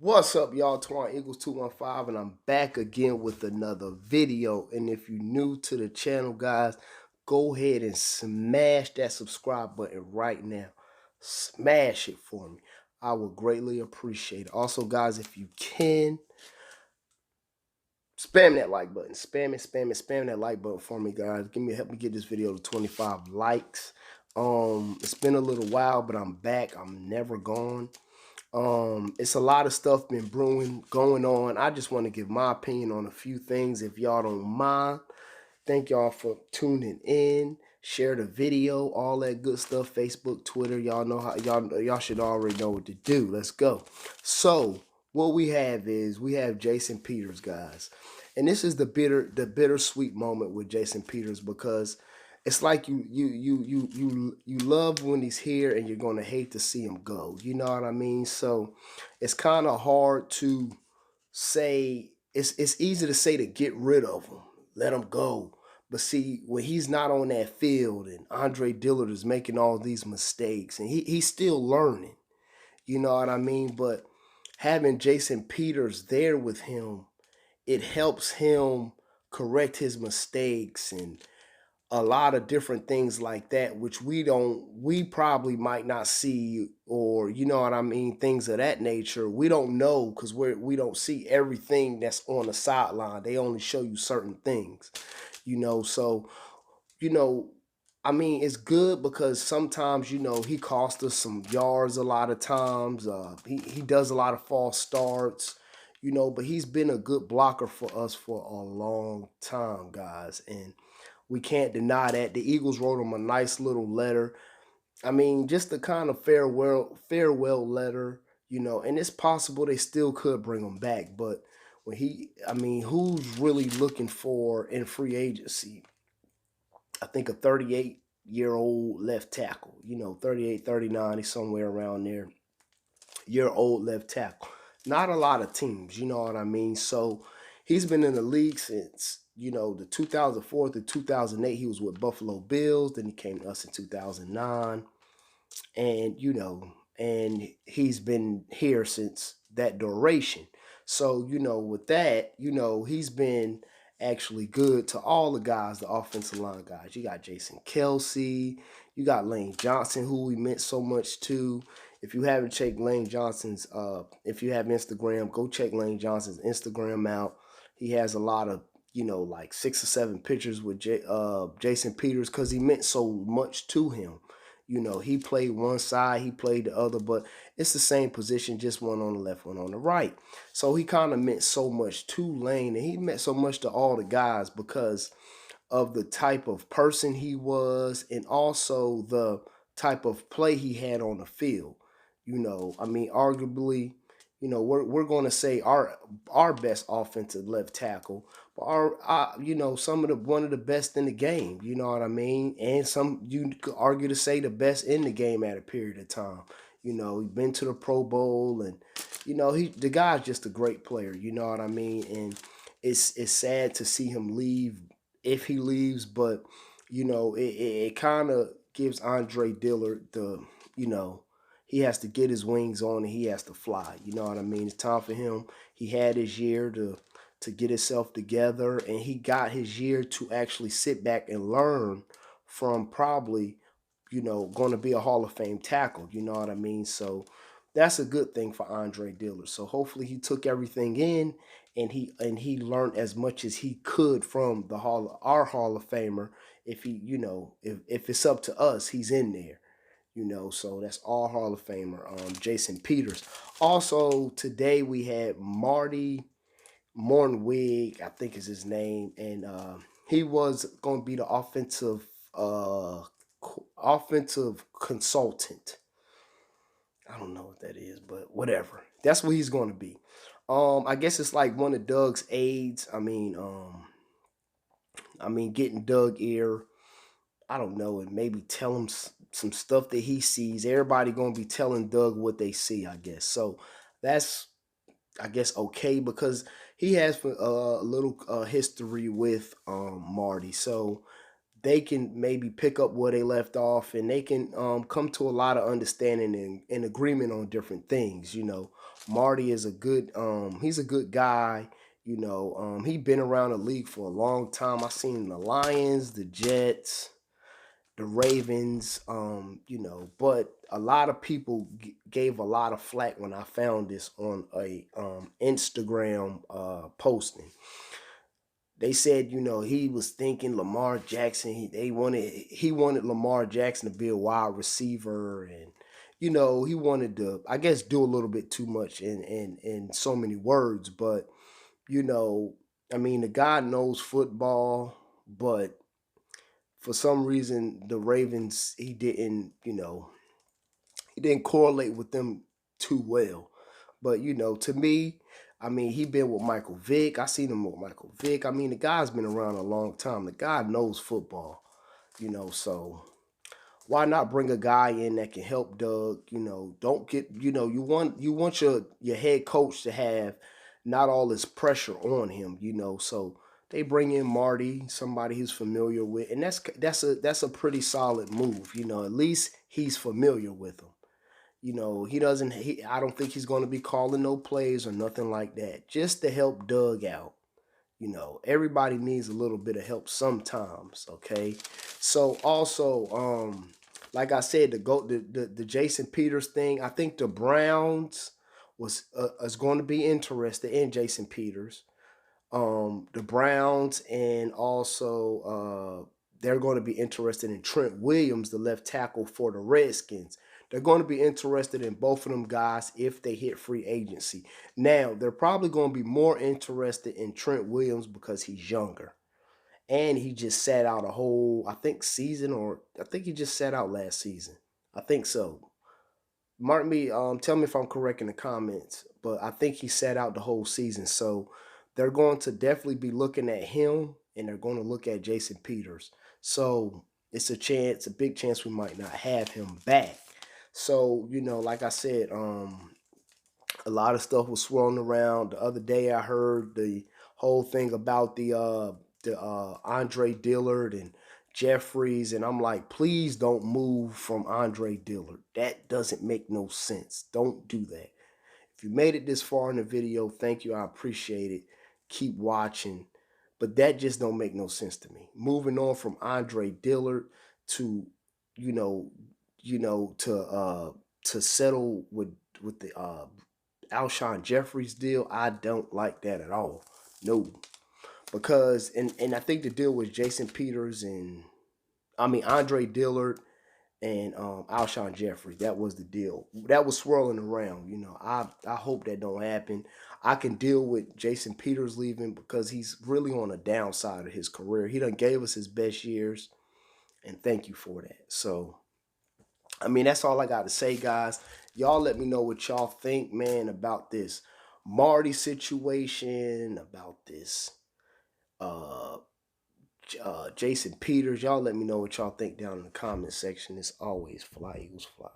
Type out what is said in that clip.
What's up, y'all? Twan Eagles 215, and I'm back again with another video. And if you're new to the channel, guys, go ahead and smash that subscribe button right now. Smash it for me. I would greatly appreciate it. Also, guys, if you can, spam that like button. Spam that like button for me, guys. Help me get this video to 25 likes. It's been a little while, but I'm back. I'm never gone. It's a lot of stuff been brewing, going on. I just want to give my opinion on a few things if y'all don't mind. Thank y'all for tuning in. Share the video, all that good stuff. Facebook, Twitter, y'all know how y'all should already know what to do. Let's go. So what we have is we have Jason Peters, guys. And this is the bittersweet moment with Jason Peters because it's like you love when he's here and you're gonna hate to see him go. You know what I mean? So it's kind of hard to say. It's easy to say to get rid of him, let him go. But see, when he's not on that field and Andre Dillard is making all these mistakes and he's still learning, you know what I mean? But having Jason Peters there with him, it helps him correct his mistakes and a lot of different things like that, which we probably might not see, or you know what I mean, things of that nature. We don't know because we don't see everything that's on the sideline. They only show you certain things, so you know I mean, it's good because sometimes, he costs us some yards a lot of times. He does a lot of false starts, but he's been a good blocker for us for a long time, guys. And we can't deny that. The Eagles wrote him a nice little letter. I mean, just a kind of farewell letter, and it's possible they still could bring him back. But I mean, who's really looking for in free agency? I think a 38-year-old left tackle, 38, 39, he's somewhere around there. Year-old left tackle. Not a lot of teams, you know what I mean? So he's been in the league since, the 2004 to 2008. He was with Buffalo Bills. Then he came to us in 2009. And, and he's been here since that duration. So, with that, he's been actually good to all the guys, the offensive line guys. You got Jason Kelsey, you got Lane Johnson, who we meant so much to. If you haven't checked Lane Johnson's, if you have Instagram, go check Lane Johnson's Instagram out. He has a lot of, like 6 or 7 pictures with Jason Peters because he meant so much to him. He played one side, he played the other, but it's the same position, just one on the left, one on the right. So he kind of meant so much to Lane, and he meant so much to all the guys because of the type of person he was and also the type of play he had on the field. I mean, arguably, we're going to say our best offensive left tackle, but some of the one of the best in the game. You know what I mean? And some you could argue to say the best in the game at a period of time. He's been to the Pro Bowl, and the guy's just a great player. You know what I mean? And it's sad to see him leave if he leaves, but it kind of gives Andre Dillard he has to get his wings on and he has to fly. You know what I mean? It's time for him. He had his year to get himself together, and he got his year to actually sit back and learn from probably, going to be a Hall of Fame tackle. You know what I mean? So that's a good thing for Andre Dillard. So hopefully he took everything in and he learned as much as he could from our Hall of Famer. If he, if it's up to us, he's in there. So that's all Hall of Famer, Jason Peters. Also, today we had Marty Mornhinweg, I think is his name, and he was going to be the offensive consultant. I don't know what that is, but whatever. That's what he's going to be. I guess it's like one of Doug's aides. I mean, getting Doug ear. I don't know, and maybe tell him some stuff that he sees. Everybody gonna be telling Doug what they see, I guess. So that's, I guess, okay because he has a little history with Marty, so they can maybe pick up where they left off, and they can come to a lot of understanding and agreement on different things. Marty is a good he's a good guy. You know, he been around the league for a long time. I seen the Lions, the Jets, the Ravens, you know, but a lot of people gave a lot of flack when I found this on a Instagram posting. They said, you know, he was thinking Lamar Jackson. He wanted Lamar Jackson to be a wide receiver, and you know, he wanted to, I guess, do a little bit too much in so many words. But you know, I mean, the guy knows football, but for some reason, the Ravens, he didn't, you know, he didn't correlate with them too well. But you know, to me, I mean, he been with Michael Vick. I seen him with Michael Vick. I mean, the guy's been around a long time. The guy knows football, you know. So why not bring a guy in that can help Doug? You know, don't get, you know, you want your head coach to have not all this pressure on him, you know. So they bring in Marty, somebody he's familiar with, and that's a pretty solid move, you know. At least he's familiar with him. You know, I don't think he's going to be calling no plays or nothing like that. Just to help Doug out. You know, everybody needs a little bit of help sometimes, okay? So also, like I said, the Jason Peters thing, I think the Browns is going to be interested in Jason Peters. The Browns, and also they're going to be interested in Trent Williams, the left tackle for the Redskins. They're going to be interested in both of them guys if they hit free agency. Now, they're probably going to be more interested in Trent Williams because he's younger. And he just sat out a whole, I think, season, or I think he just sat out last season. I think so. Mark me, tell me if I'm correct in the comments, but I think he sat out the whole season. So they're going to definitely be looking at him, and they're going to look at Jason Peters. So it's a big chance we might not have him back. So, you know, like I said, a lot of stuff was swirling around. The other day I heard the whole thing about the Andre Dillard and Jeffries, and I'm like, please don't move from Andre Dillard. That doesn't make no sense. Don't do that. If you made it this far in the video, thank you. I appreciate it. Keep watching. But that just don't make no sense to me. Moving on from Andre Dillard to, you know, to settle with the Alshon Jeffries deal, I don't like that at all. No. Because and I think the deal was Jason Peters and Andre Dillard and Alshon Jeffrey. That was the deal. That was swirling around. You know, I hope that don't happen. I can deal with Jason Peters leaving because he's really on the downside of his career. He done gave us his best years, and thank you for that. So, I mean, that's all I got to say, guys. Y'all let me know what y'all think, man, about this Marty situation, about this uh Jason Peters. Y'all let me know what y'all think down in the comment section. As always, fly Eagles fly.